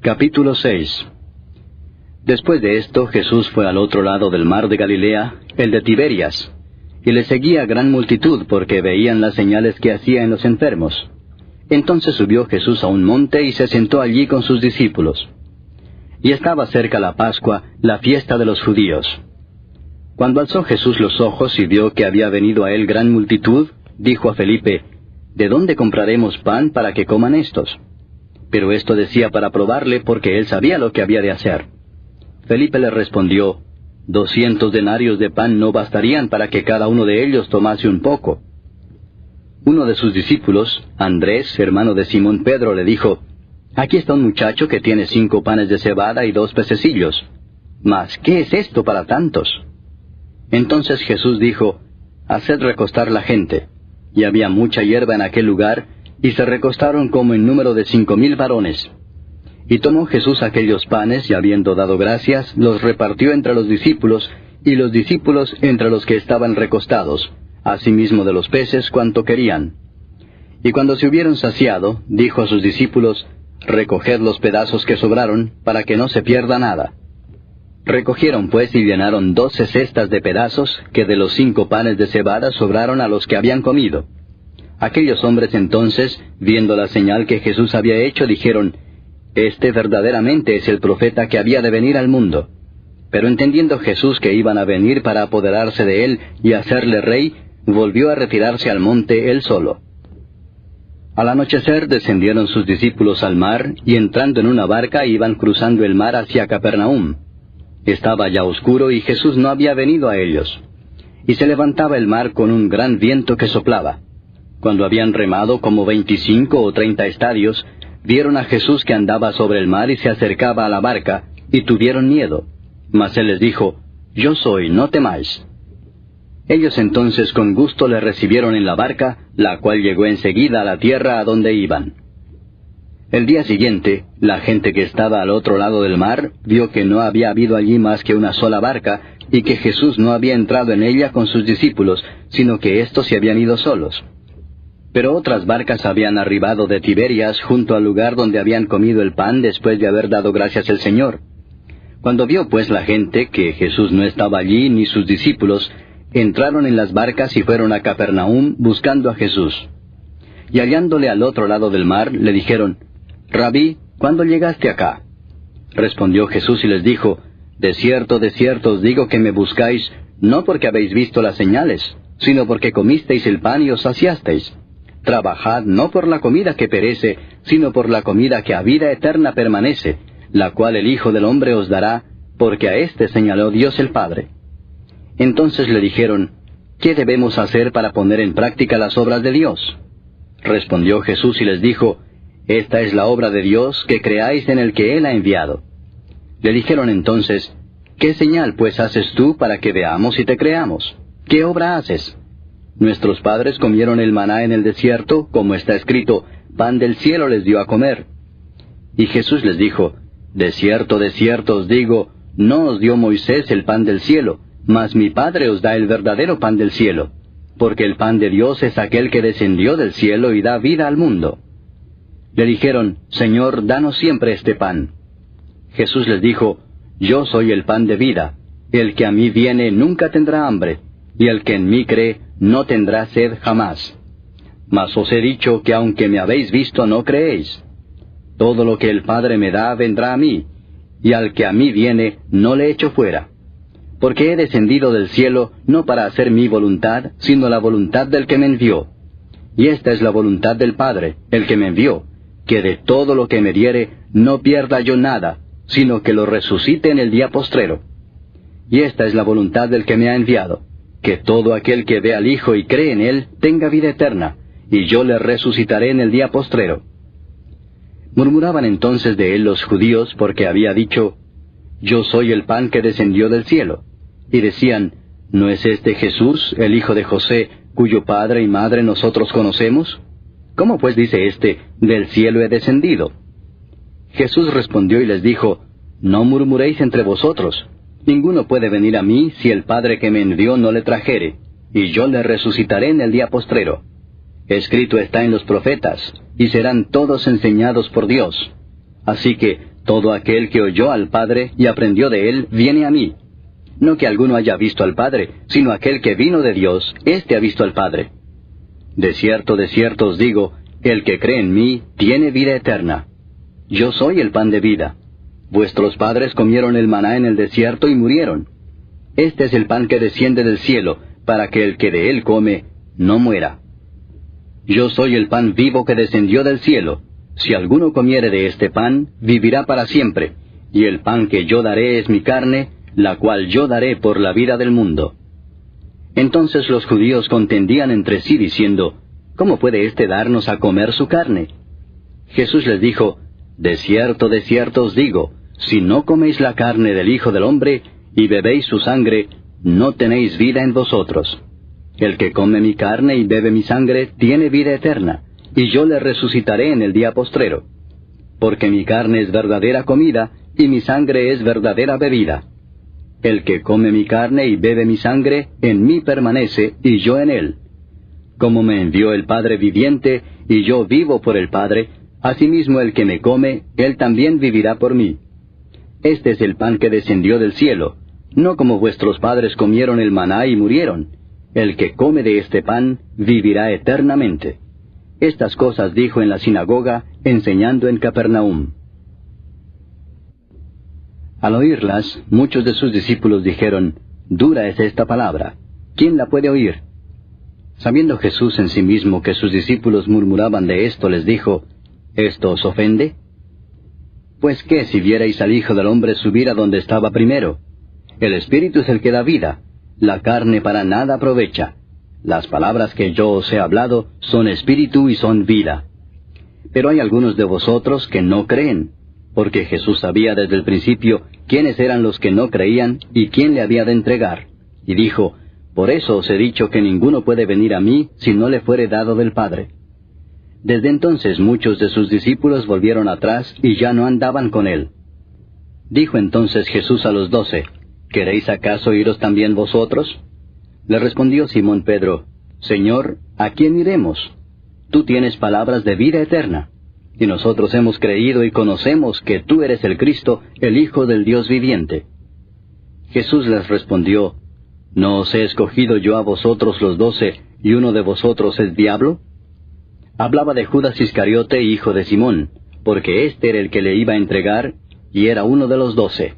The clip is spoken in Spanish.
Capítulo 6. Después de esto, Jesús fue al otro lado del mar de Galilea, el de Tiberias, y le seguía gran multitud porque veían las señales que hacía en los enfermos. Entonces subió Jesús a un monte y se sentó allí con sus discípulos. Y estaba cerca la Pascua, la fiesta de los judíos. Cuando alzó Jesús los ojos y vio que había venido a él gran multitud, dijo a Felipe: ¿De dónde compraremos pan para que coman estos? Pero esto decía para probarle, porque él sabía lo que había de hacer. Felipe le respondió: 200 denarios de pan no bastarían para que cada uno de ellos tomase un poco. Uno de sus discípulos, Andrés, hermano de Simón Pedro, le dijo: Aquí está un muchacho que tiene 5 panes de cebada y 2 pececillos. Mas, ¿qué es esto para tantos? Entonces Jesús dijo: Haced recostar la gente. Y había mucha hierba en aquel lugar, y se recostaron como en número de 5,000 varones. Y tomó Jesús aquellos panes, y habiendo dado gracias, los repartió entre los discípulos, y los discípulos entre los que estaban recostados, asimismo de los peces cuanto querían. Y cuando se hubieron saciado, dijo a sus discípulos: Recoged los pedazos que sobraron, para que no se pierda nada. Recogieron pues y llenaron 12 cestas de pedazos, que de los 5 panes de cebada sobraron a los que habían comido. Aquellos hombres entonces, viendo la señal que Jesús había hecho, dijeron: Este verdaderamente es el profeta que había de venir al mundo. Pero entendiendo Jesús que iban a venir para apoderarse de él y hacerle rey, volvió a retirarse al monte él solo. Al anochecer descendieron sus discípulos al mar, y entrando en una barca iban cruzando el mar hacia Capernaum. Estaba ya oscuro y Jesús no había venido a ellos. Y se levantaba el mar con un gran viento que soplaba. Cuando habían remado como 25 o 30 estadios, vieron a Jesús que andaba sobre el mar y se acercaba a la barca, y tuvieron miedo. Mas él les dijo: Yo soy, no temáis. Ellos entonces con gusto le recibieron en la barca, la cual llegó enseguida a la tierra a donde iban. El día siguiente, la gente que estaba al otro lado del mar vio que no había habido allí más que una sola barca, y que Jesús no había entrado en ella con sus discípulos, sino que éstos se habían ido solos. Pero otras barcas habían arribado de Tiberias junto al lugar donde habían comido el pan después de haber dado gracias al Señor. Cuando vio pues la gente que Jesús no estaba allí ni sus discípulos, entraron en las barcas y fueron a Capernaum buscando a Jesús. Y hallándole al otro lado del mar, le dijeron: Rabí, ¿cuándo llegaste acá? Respondió Jesús y les dijo: de cierto os digo que me buscáis, no porque habéis visto las señales, sino porque comisteis el pan y os saciasteis. Trabajad no por la comida que perece, sino por la comida que a vida eterna permanece, la cual el Hijo del Hombre os dará, porque a éste señaló Dios el Padre. Entonces le dijeron: ¿qué debemos hacer para poner en práctica las obras de Dios? Respondió Jesús y les dijo: esta es la obra de Dios, que creáis en el que Él ha enviado. Le dijeron entonces: ¿qué señal pues haces tú para que veamos y te creamos? ¿Qué obra haces? Nuestros padres comieron el maná en el desierto, como está escrito: pan del cielo les dio a comer. Y Jesús les dijo: de cierto os digo, no os dio Moisés el pan del cielo, mas mi Padre os da el verdadero pan del cielo, porque el pan de Dios es aquel que descendió del cielo y da vida al mundo. Le dijeron: Señor, danos siempre este pan. Jesús les dijo: yo soy el pan de vida. El que a mí viene nunca tendrá hambre, y el que en mí cree no tendrá sed jamás. Mas os he dicho que aunque me habéis visto no creéis. Todo lo que el Padre me da vendrá a mí, y al que a mí viene no le echo fuera. Porque he descendido del cielo no para hacer mi voluntad, sino la voluntad del que me envió. Y esta es la voluntad del Padre, el que me envió, que de todo lo que me diere no pierda yo nada, sino que lo resucite en el día postrero. Y esta es la voluntad del que me ha enviado, que todo aquel que ve al Hijo y cree en Él tenga vida eterna, y yo le resucitaré en el día postrero. Murmuraban entonces de él los judíos, porque había dicho: yo soy el pan que descendió del cielo. Y decían: ¿no es este Jesús, el hijo de José, cuyo padre y madre nosotros conocemos? ¿Cómo pues dice éste: del cielo he descendido? Jesús respondió y les dijo: no murmuréis entre vosotros. Ninguno puede venir a mí si el Padre que me envió no le trajere, y yo le resucitaré en el día postrero. Escrito está en los profetas, y serán todos enseñados por Dios. Así que Todo aquel que oyó al Padre y aprendió de él, viene a mí. No que alguno haya visto al Padre, sino aquel que vino de Dios, éste ha visto al Padre. De cierto os digo, el que cree en mí, tiene vida eterna. Yo soy el pan de vida. Vuestros padres comieron el maná en el desierto y murieron. Este es el pan que desciende del cielo, para que el que de él come, no muera. Yo soy el pan vivo que descendió del cielo. Si alguno comiere de este pan, vivirá para siempre, y el pan que yo daré es mi carne, la cual yo daré por la vida del mundo. Entonces los judíos contendían entre sí diciendo, ¿cómo puede éste darnos a comer su carne? Jesús les dijo, de cierto os digo, si no coméis la carne del Hijo del Hombre, y bebéis su sangre, no tenéis vida en vosotros. El que come mi carne y bebe mi sangre, tiene vida eterna, y yo le resucitaré en el día postrero. Porque mi carne es verdadera comida, y mi sangre es verdadera bebida. El que come mi carne y bebe mi sangre, en mí permanece, y yo en él. Como me envió el Padre viviente, y yo vivo por el Padre, asimismo el que me come, él también vivirá por mí. Este es el pan que descendió del cielo, no como vuestros padres comieron el maná y murieron. El que come de este pan, vivirá eternamente. Estas cosas dijo en la sinagoga, enseñando en Capernaum. Al oírlas, muchos de sus discípulos dijeron, dura es esta palabra, ¿quién la puede oír? Sabiendo Jesús en sí mismo que sus discípulos murmuraban de esto, les dijo, ¿esto os ofende? Pues qué si vierais al Hijo del Hombre subir a donde estaba primero. El Espíritu es el que da vida, la carne para nada aprovecha. Las palabras que yo os he hablado son espíritu y son vida. Pero hay algunos de vosotros que no creen, porque Jesús sabía desde el principio quiénes eran los que no creían y quién le había de entregar. Y dijo, por eso os he dicho que ninguno puede venir a mí si no le fuere dado del Padre. Desde entonces muchos de sus discípulos volvieron atrás y ya no andaban con él. Dijo entonces Jesús a los 12, ¿queréis acaso iros también vosotros? Le respondió Simón Pedro, Señor, ¿a quién iremos? Tú tienes palabras de vida eterna, y nosotros hemos creído y conocemos que tú eres el Cristo, el Hijo del Dios viviente. Jesús les respondió, ¿no os he escogido yo a vosotros los 12, y uno de vosotros es diablo? Hablaba de Judas Iscariote, hijo de Simón, porque éste era el que le iba a entregar, y era uno de los 12.